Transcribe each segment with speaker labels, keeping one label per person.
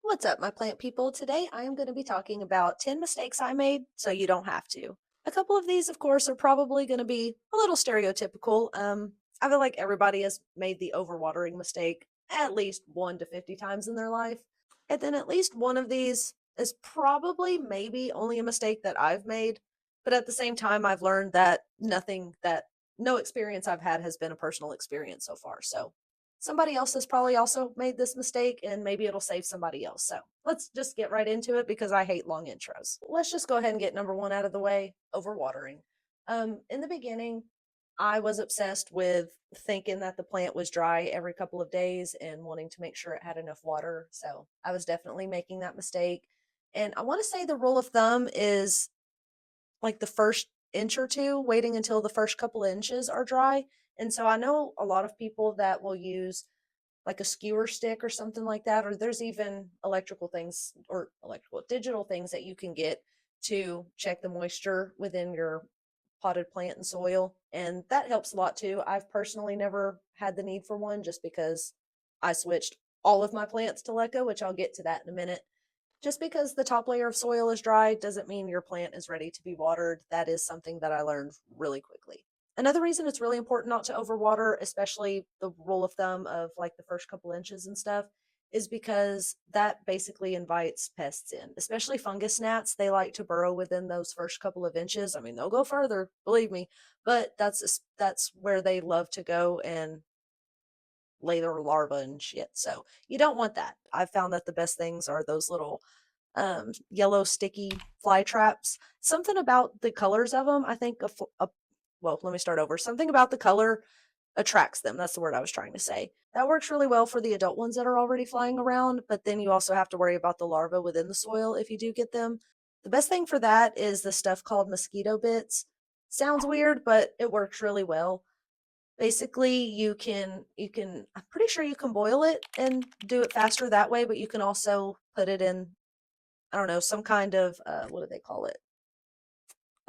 Speaker 1: What's up, my plant people? Today I am going to be talking about 10 mistakes I made so you don't have to. A couple of these, of course, are probably going to be a little stereotypical. I feel like everybody has made the overwatering mistake at least 1 to 50 times in their life. And then at least one of these is probably maybe only a mistake that I've made. But at the same time, I've learned that no experience I've had has been a personal experience so far. So somebody else has probably also made this mistake and maybe it'll save somebody else. So let's just get right into it because I hate long intros. Let's just go ahead and get number one out of the way, overwatering. In the beginning, I was obsessed with thinking that the plant was dry every couple of days and wanting to make sure it had enough water. So I was definitely making that mistake. And I want to say the rule of thumb is like the first inch or two, waiting until the first couple of inches are dry. And so I know a lot of people that will use like a skewer stick or something like that, or there's even electrical things or electrical digital things that you can get to check the moisture within your potted plant and soil. And that helps a lot too. I've personally never had the need for one just because I switched all of my plants to Leco, which I'll get to that in a minute. Just because the top layer of soil is dry doesn't mean your plant is ready to be watered. That is something that I learned really quickly. Another reason it's really important not to overwater, especially the rule of thumb of like the first couple inches and stuff, is because that basically invites pests in, especially fungus gnats. They like to burrow within those first couple of inches. I mean, they'll go further, believe me, but that's where they love to go and lay their larvae and shit. So you don't want that. I've found that the best things are those little yellow sticky fly traps. Something about the colors of them, I think, well, let me start over. Something about the color attracts them. That's the word I was trying to say. That works really well for the adult ones that are already flying around, but then you also have to worry about the larvae within the soil if you do get them. The best thing for that is the stuff called mosquito bits. Sounds weird, but it works really well. Basically, you can I'm pretty sure you can boil it and do it faster that way, but you can also put it in, I don't know, some kind of what do they call it?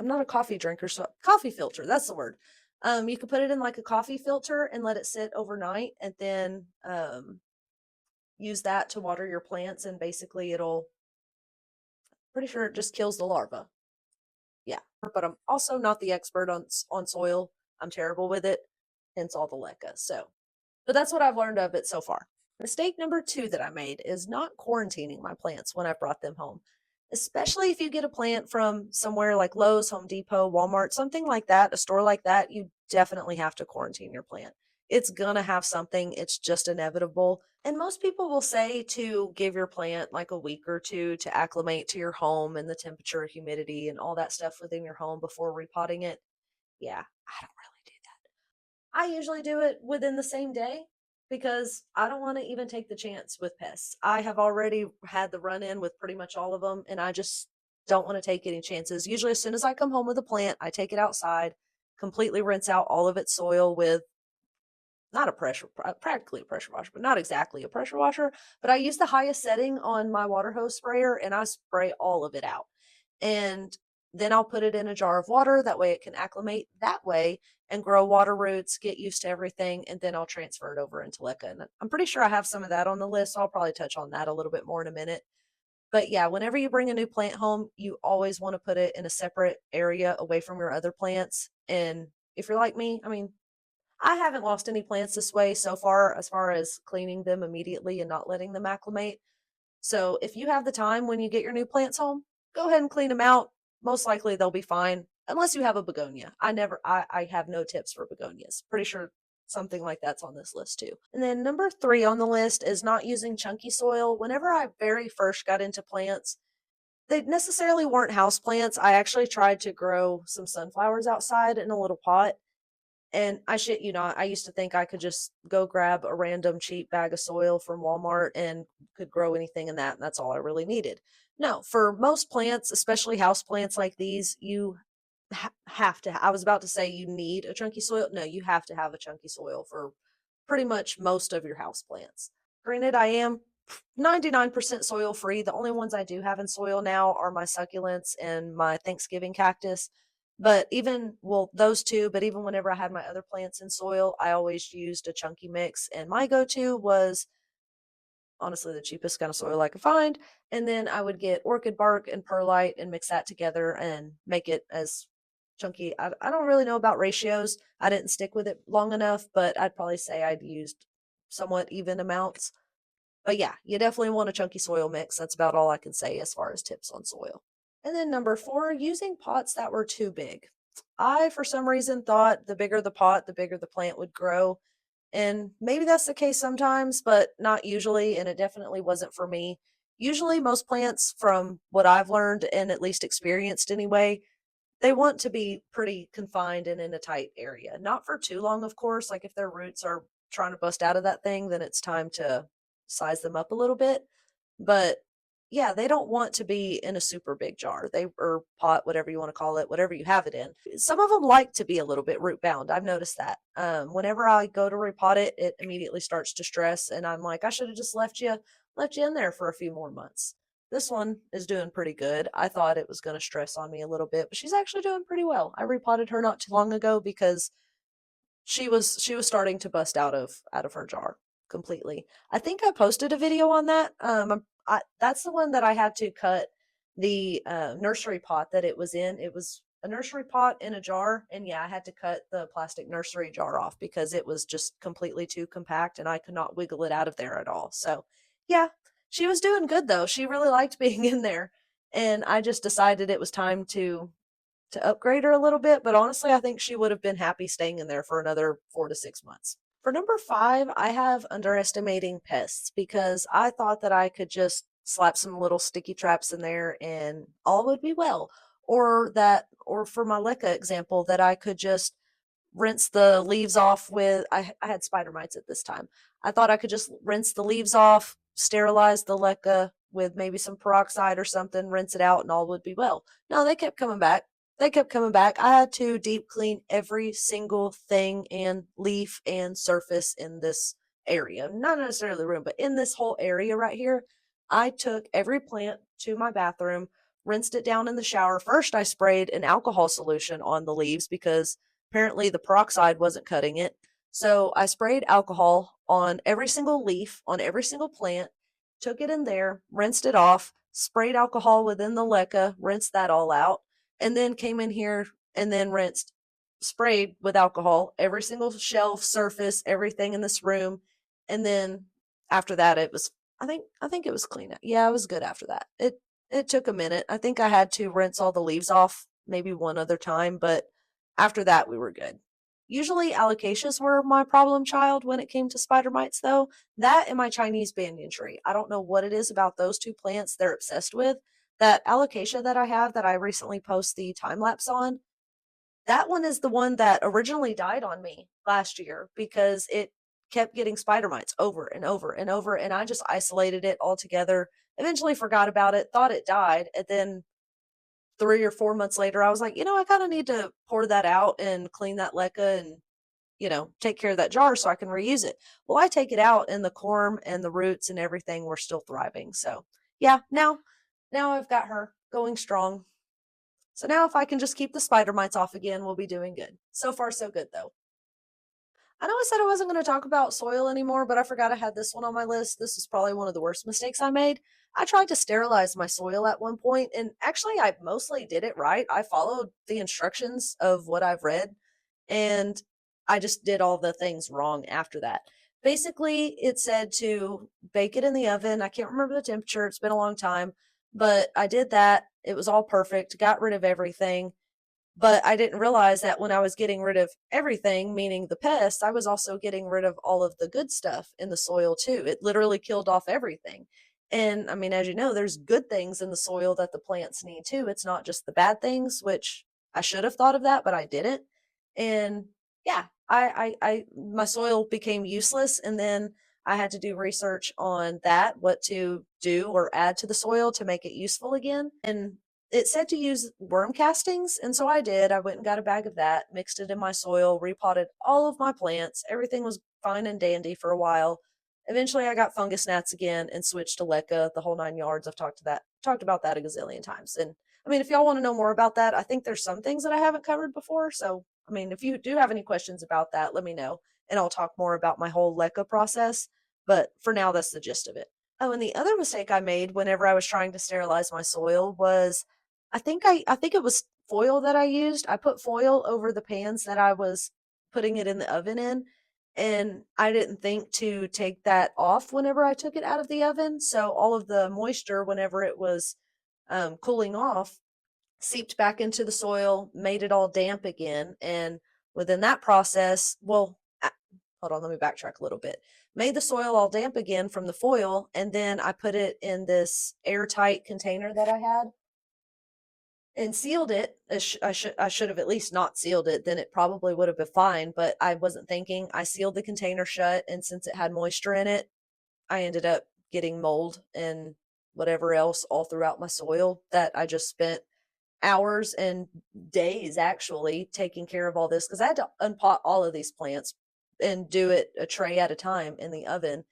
Speaker 1: I'm not a coffee drinker, so coffee filter, that's the word. You can put it in like a coffee filter and let it sit overnight and then use that to water your plants and basically it'll pretty sure it just kills the larva. Yeah. But I'm also not the expert on soil. I'm terrible with it, hence all the LECA. So but that's what I've learned of it so far. Mistake number two that I made is not quarantining my plants when I brought them home. Especially if you get a plant from somewhere like Lowe's, Home Depot, Walmart, something like that, a store like that, you definitely have to quarantine your plant. It's gonna have something, it's just inevitable. And most people will say to give your plant like a week or two to acclimate to your home and the temperature, humidity, and all that stuff within your home before repotting it. Yeah, I don't really do that. I usually do it within the same day because I don't want to even take the chance with pests. I have already had the run in with pretty much all of them, and I just don't want to take any chances. Usually, as soon as I come home with a plant, I take it outside, completely rinse out all of its soil with not a practically a pressure washer, but not exactly a pressure washer. But I use the highest setting on my water hose sprayer and I spray all of it out. And then I'll put it in a jar of water. That way it can acclimate that way and grow water roots, get used to everything. And then I'll transfer it over into Leca. And I'm pretty sure I have some of that on the list. So I'll probably touch on that a little bit more in a minute. But yeah, whenever you bring a new plant home, you always want to put it in a separate area away from your other plants. And if you're like me, I mean, I haven't lost any plants this way so far, as far as cleaning them immediately and not letting them acclimate. So if you have the time when you get your new plants home, go ahead and clean them out. Most likely they'll be fine, unless you have a begonia. I have no tips for begonias. Pretty sure something like that's on this list too. And then number three on the list is not using chunky soil. Whenever I very first got into plants, they necessarily weren't house plants. I actually tried to grow some sunflowers outside in a little pot and I shit you not, I used to think I could just go grab a random cheap bag of soil from Walmart and could grow anything in that, and that's all I really needed. No, for most plants, especially house plants like these, you have to. I was about to say you need a chunky soil. No, you have to have a chunky soil for pretty much most of your house plants. Granted, I am 99% soil free. The only ones I do have in soil now are my succulents and my Thanksgiving cactus. But even, well, those two, but even whenever I had my other plants in soil, I always used a chunky mix. And my go to was honestly the cheapest kind of soil I could find. And then I would get orchid bark and perlite and mix that together and make it as chunky. I don't really know about ratios. I didn't stick with it long enough, but I'd probably say I'd used somewhat even amounts. But yeah, you definitely want a chunky soil mix. That's about all I can say as far as tips on soil. And then number four, using pots that were too big. I, for some reason, thought the bigger the pot, the bigger the plant would grow. And maybe that's the case sometimes, but not usually. And it definitely wasn't for me. Usually, most plants, from what I've learned and at least experienced anyway, they want to be pretty confined and in a tight area. Not for too long, of course. Like if their roots are trying to bust out of that thing, then it's time to size them up a little bit. But yeah, they don't want to be in a super big jar. They or pot, whatever you want to call it, whatever you have it in. Some of them like to be a little bit root bound. I've noticed that. Whenever I go to repot it, it immediately starts to stress, and I'm like, I should have just left you in there for a few more months. This one is doing pretty good. I thought it was going to stress on me a little bit, but she's actually doing pretty well. I repotted her not too long ago because she was starting to bust out of her jar completely. I think I posted a video on that. That's the one that I had to cut the nursery pot that it was in. It was a nursery pot in a jar, and yeah, I had to cut the plastic nursery jar off because it was just completely too compact, and I could not wiggle it out of there at all. So yeah, she was doing good though. She really liked being in there, and I just decided it was time to upgrade her a little bit, but honestly, I think she would have been happy staying in there for another 4 to 6 months. For number five, I have underestimating pests because I thought that I could just slap some little sticky traps in there and all would be well. Or for my LECA example, that I could just rinse the leaves off with I had spider mites at this time. I thought I could just rinse the leaves off, sterilize the leca with maybe some peroxide or something, rinse it out, and all would be well. No, they kept coming back. They kept coming back. I had to deep clean every single thing and leaf and surface in this area. Not necessarily the room, but in this whole area right here. I took every plant to my bathroom, rinsed it down in the shower. First, I sprayed an alcohol solution on the leaves because apparently the peroxide wasn't cutting it. So I sprayed alcohol on every single leaf, on every single plant, took it in there, rinsed it off, sprayed alcohol within the leca, rinsed that all out, and then came in here and then sprayed with alcohol every single shelf, surface, everything in this room. And then after that, I think it was clean. Yeah, it was good after that. It took a minute. I think I had to rinse all the leaves off maybe one other time, but after that, we were good. Usually, alocasias were my problem child when it came to spider mites, though. That and my Chinese banyan tree. I don't know what it is about those two plants they're obsessed with. That alocasia that I have that I recently post the time lapse on, that one is the one that originally died on me last year because it kept getting spider mites over and over and over. And I just isolated it altogether, eventually forgot about it, thought it died. And then 3 or 4 months later, I was like, I kind of need to pour that out and clean that leca and, take care of that jar so I can reuse it. Well, I take it out and the corm and the roots and everything were still thriving. So yeah, now I've got her going strong. So now if I can just keep the spider mites off again, we'll be doing good. So far, so good though. I know I said I wasn't going to talk about soil anymore, but I forgot I had this one on my list. This is probably one of the worst mistakes I made. I tried to sterilize my soil at one point, and actually, I mostly did it right. I followed the instructions of what I've read, and I just did all the things wrong after that. Basically, it said to bake it in the oven. I can't remember the temperature, it's been a long time, but I did that. It was all perfect, got rid of everything, but I didn't realize that when I was getting rid of everything, meaning the pests, I was also getting rid of all of the good stuff in the soil too. It literally killed off everything. And I mean, as you know, there's good things in the soil that the plants need too. It's not just the bad things, which I should have thought of that, but I didn't. And yeah, my soil became useless. And then I had to do research on that, what to do or add to the soil to make it useful again. And it said to use worm castings, and so I did. I went and got a bag of that, mixed it in my soil, repotted all of my plants. Everything was fine and dandy for a while. Eventually, I got fungus gnats again and switched to leca, the whole 9 yards. I've talked about that a gazillion times. And I mean, if y'all want to know more about that, I think there's some things that I haven't covered before. So, I mean, if you do have any questions about that, let me know, and I'll talk more about my whole leca process. But for now, that's the gist of it. Oh, and the other mistake I made whenever I was trying to sterilize my soil was I think it was foil that I used. I put foil over the pans that I was putting it in the oven in, and I didn't think to take that off whenever I took it out of the oven. So all of the moisture, whenever it was cooling off, seeped back into the soil, made it all damp again. And within that process, hold on, let me backtrack a little bit. Made the soil all damp again from the foil, and then I put it in this airtight container that I had and sealed it. I should have at least not sealed it. Then it probably would have been fine, but I wasn't thinking. I sealed the container shut, and since it had moisture in it, I ended up getting mold and whatever else all throughout my soil that I just spent hours and days actually taking care of all this because I had to unpot all of these plants and do it a tray at a time in the oven.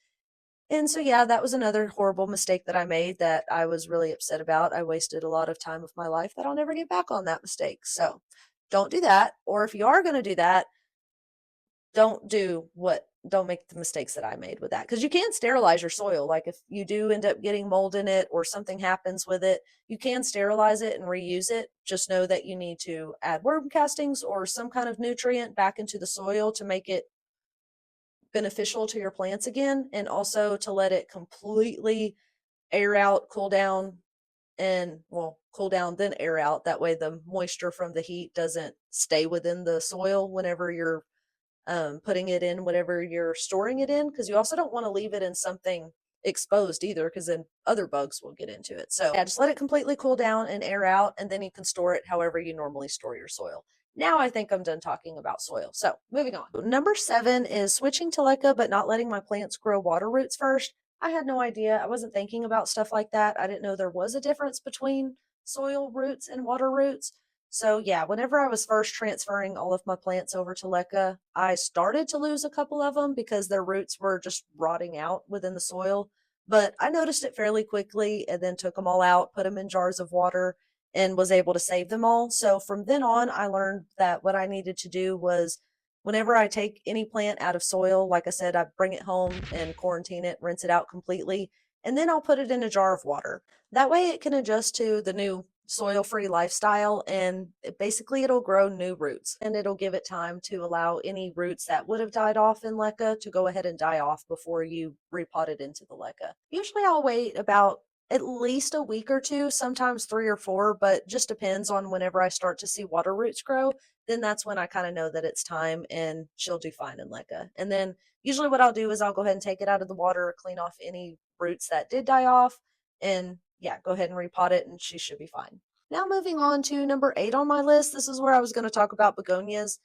Speaker 1: And so, yeah, that was another horrible mistake that I made that I was really upset about. I wasted a lot of time of my life that I'll never get back on that mistake. So, don't do that. Or if you are going to do that, don't make the mistakes that I made with that because you can sterilize your soil. Like if you do end up getting mold in it or something happens with it, you can sterilize it and reuse it. Just know that you need to add worm castings or some kind of nutrient back into the soil to make it beneficial to your plants again, and also to let it completely air out, cool down, and well, cool down, then air out. That way, the moisture from the heat doesn't stay within the soil whenever you're putting it in whatever you're storing it in, because you also don't want to leave it in something exposed either, because then other bugs will get into it. So, yeah, just let it completely cool down and air out, and then you can store it however you normally store your soil. Now I think I'm done talking about soil. So, moving on. Number 7 is switching to leca, but not letting my plants grow water roots first. I had no idea. I wasn't thinking about stuff like that. I didn't know there was a difference between soil roots and water roots. So yeah, whenever I was first transferring all of my plants over to leca, I started to lose a couple of them because their roots were just rotting out within the soil. But I noticed it fairly quickly and then took them all out, put them in jars of water, and was able to save them all. So from then on, I learned that what I needed to do was whenever I take any plant out of soil, like I said, I bring it home and quarantine it, rinse it out completely, and then I'll put it in a jar of water. That way it can adjust to the new soil free lifestyle, and basically it'll grow new roots and it'll give it time to allow any roots that would have died off in leca to go ahead and die off before you repot it into the leca. Usually I'll wait about at least a week or two, sometimes 3 or 4, but just depends on whenever I start to see water roots grow. Then that's when I kind of know that it's time and she'll do fine in leca. And then usually what I'll do is I'll go ahead and take it out of the water, clean off any roots that did die off, and yeah, go ahead and repot it and she should be fine. Now moving on to number 8 on my list. This is where I was going to talk about begonias.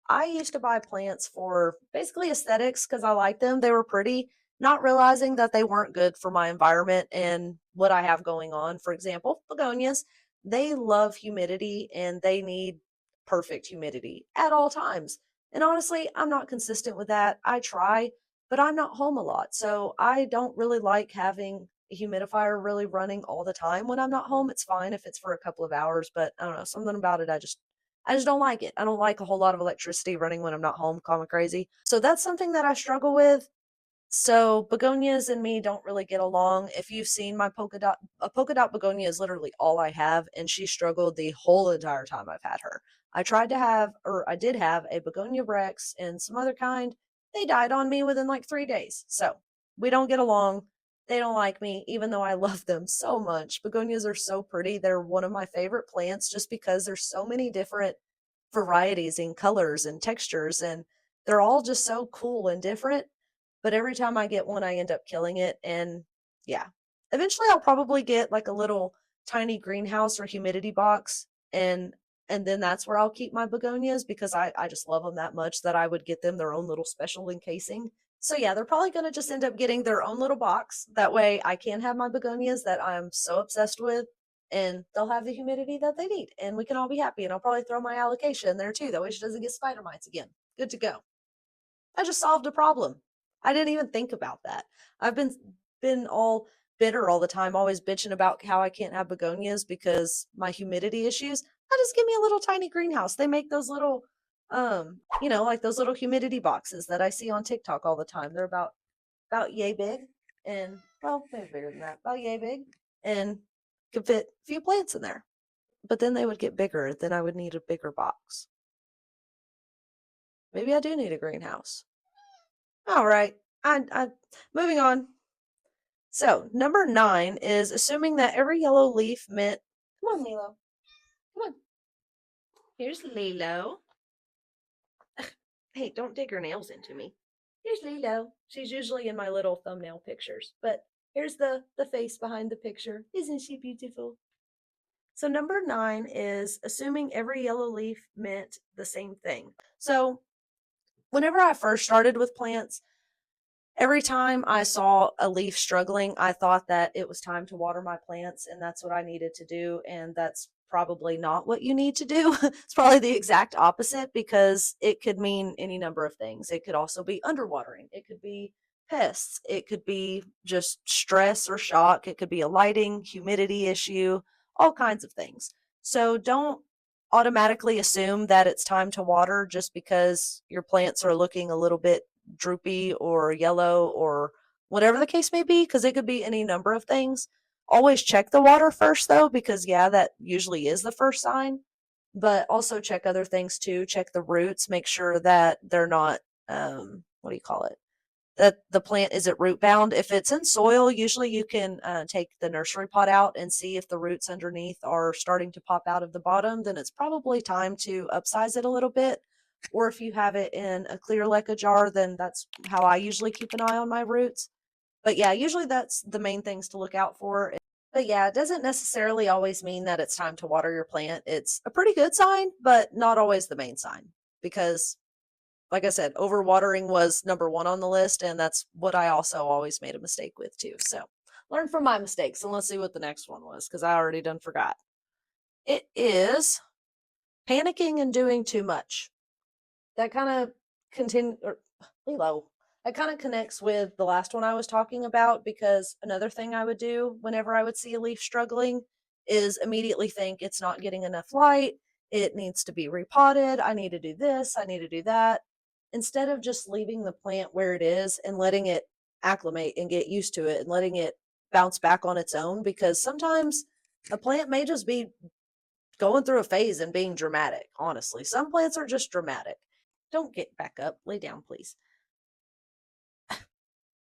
Speaker 1: I used to buy plants for basically aesthetics because I liked them. They were pretty, not realizing that they weren't good for my environment and what I have going on. For example, begonias, they love humidity and they need perfect humidity at all times. And honestly, I'm not consistent with that. I try, but I'm not home a lot. So I don't really like having a humidifier really running all the time when I'm not home. It's fine if it's for a couple of hours, but I don't know, something about it I just don't like it. I don't like a whole lot of electricity running when I'm not home, call me crazy. So that's something that I struggle with. So begonias and me don't really get along. If you've seen my polka dot begonia is literally all I have, and she struggled the whole entire time I've had her. I did have a begonia rex and some other kind. They died on me within like 3 days. So we don't get along. They don't like me, even though I love them so much. Begonias are so pretty. They're one of my favorite plants just because there's so many different varieties and colors and textures, and they're all just so cool and different. But every time I get one, I end up killing it. And yeah, eventually I'll probably get like a little tiny greenhouse or humidity box, and then that's where I'll keep my begonias because I just love them that much that I would get them their own little special encasing. So yeah, they're probably going to just end up getting their own little box. That way I can have my begonias that I'm so obsessed with, and they'll have the humidity that they need and we can all be happy. And I'll probably throw my alocasia in there too. That way she doesn't get spider mites again. Good to go. I just solved a problem. I didn't even think about that. I've been all bitter all the time, always bitching about how I can't have begonias because my humidity issues. I just give me a little tiny greenhouse. They make those little like those little humidity boxes that I see on TikTok all the time. They're about yay big. and well, maybe bigger than that, about yay big, and could fit a few plants in there. But then they would get bigger. Then I would need a bigger box. Maybe I do need a greenhouse. All right. I moving on. So number 9 is assuming that every yellow leaf meant. Come on, Lilo. Come on. Here's Lilo. Hey, don't dig your nails into me. Here's Lilo. She's usually in my little thumbnail pictures, but here's the face behind the picture. Isn't she beautiful? So number 9 is assuming every yellow leaf meant the same thing. So whenever I first started with plants, every time I saw a leaf struggling, I thought that it was time to water my plants, and that's what I needed to do. And that's probably not what you need to do. It's probably the exact opposite because it could mean any number of things. It could also be underwatering, it could be pests, it could be just stress or shock, it could be a lighting, humidity issue, all kinds of things. So don't automatically assume that it's time to water just because your plants are looking a little bit droopy or yellow or whatever the case may be, because it could be any number of things. Always check the water first, though, because yeah, that usually is the first sign. But also check other things too. Check the roots, make sure that they're not, what do you call it? That the plant isn't root bound. If it's in soil, usually you can take the nursery pot out and see if the roots underneath are starting to pop out of the bottom. Then it's probably time to upsize it a little bit. Or if you have it in a clear leca jar, then that's how I usually keep an eye on my roots. But yeah, usually that's the main things to look out for. But yeah, it doesn't necessarily always mean that it's time to water your plant. It's a pretty good sign, but not always the main sign because like I said, overwatering was number 1 on the list, and that's what I also always made a mistake with too. So learn from my mistakes, and let's see what the next one was because I already done forgot. It is panicking and doing too much. That kind of continue or Lilo. That kind of connects with the last one I was talking about because another thing I would do whenever I would see a leaf struggling is immediately think it's not getting enough light. It needs to be repotted. I need to do this. I need to do that. Instead of just leaving the plant where it is and letting it acclimate and get used to it and letting it bounce back on its own, because sometimes a plant may just be going through a phase and being dramatic. Honestly, some plants are just dramatic. Don't get back up. Lay down, please.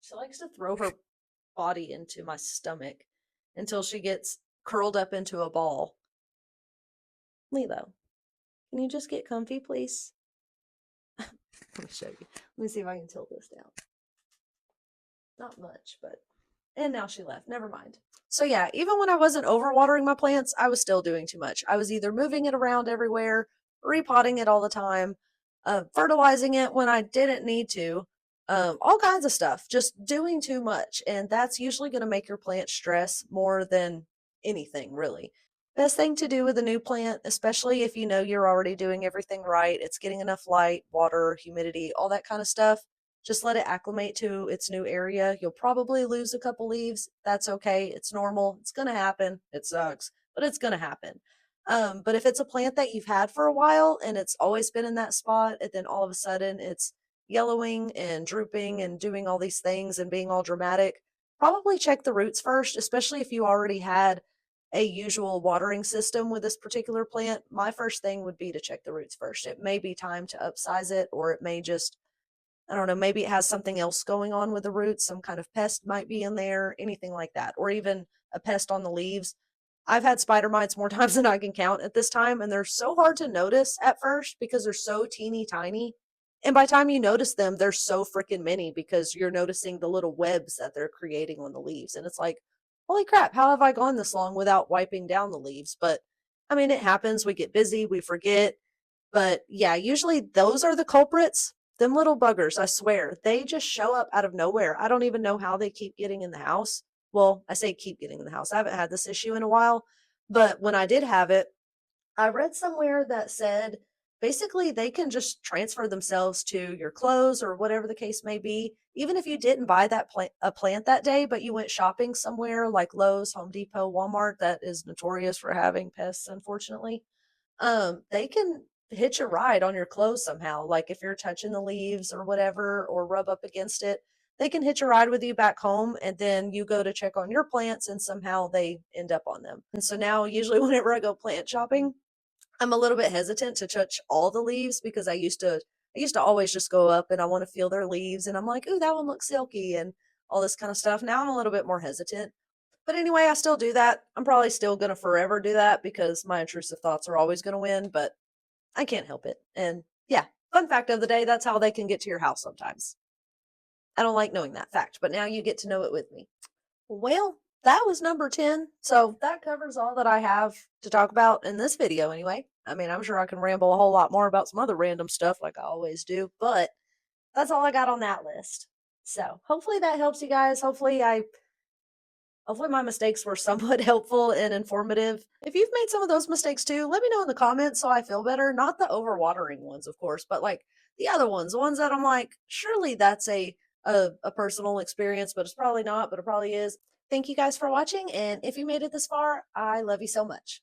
Speaker 1: She likes to throw her body into my stomach until she gets curled up into a ball. Lilo, can you just get comfy, please? Let me show you. Let me see if I can tilt this down. Not much, but. And now she left. Never mind. So yeah, even when I wasn't overwatering my plants, I was still doing too much. I was either moving it around everywhere, repotting it all the time, fertilizing it when I didn't need to, all kinds of stuff, just doing too much. And that's usually going to make your plant stress more than anything, really. Best thing to do with a new plant, especially if you know you're already doing everything right, it's getting enough light, water, humidity, all that kind of stuff. Just let it acclimate to its new area. You'll probably lose a couple leaves. That's okay. It's normal. It's going to happen. It sucks, but it's going to happen. But if it's a plant that you've had for a while and it's always been in that spot, and then all of a sudden it's yellowing and drooping and doing all these things and being all dramatic, probably check the roots first, especially if you already had a usual watering system with this particular plant. My first thing would be to check the roots first. It may be time to upsize it, or it may just, I don't know, maybe it has something else going on with the roots. Some kind of pest might be in there, anything like that, or even a pest on the leaves. I've had spider mites more times than I can count at this time, and they're so hard to notice at first because they're so teeny tiny. And by the time you notice them, they're so freaking many because you're noticing the little webs that they're creating on the leaves. And it's like, holy crap, how have I gone this long without wiping down the leaves? But I mean, it happens. We get busy, we forget. But yeah, usually those are the culprits. Them little buggers, I swear, they just show up out of nowhere. I don't even know how they keep getting in the house. Well, I say keep getting in the house. I haven't had this issue in a while, but when I did have it, I read somewhere that said basically they can just transfer themselves to your clothes or whatever the case may be. Even if you didn't buy that a plant that day, but you went shopping somewhere like Lowe's, Home Depot, Walmart, that is notorious for having pests, unfortunately, they can hitch a ride on your clothes somehow. Like if you're touching the leaves or whatever, or rub up against it, they can hitch a ride with you back home, and then you go to check on your plants and somehow they end up on them. And so now, usually, whenever I go plant shopping, I'm a little bit hesitant to touch all the leaves because I used to always just go up and I want to feel their leaves and I'm like, ooh, that one looks silky and all this kind of stuff. Now I'm a little bit more hesitant. But anyway, I still do that. I'm probably still gonna forever do that because my intrusive thoughts are always gonna win, but I can't help it. And yeah, fun fact of the day, that's how they can get to your house sometimes. I don't like knowing that fact, but now you get to know it with me. Well, that was number 10. So that covers all that I have to talk about in this video anyway. I mean, I'm sure I can ramble a whole lot more about some other random stuff like I always do, but that's all I got on that list. So hopefully that helps you guys. Hopefully my mistakes were somewhat helpful and informative. If you've made some of those mistakes too, let me know in the comments so I feel better. Not the overwatering ones, of course, but like the other ones, the ones that I'm like, surely that's a personal experience, but it's probably not, but it probably is. Thank you guys for watching, and if you made it this far, I love you so much.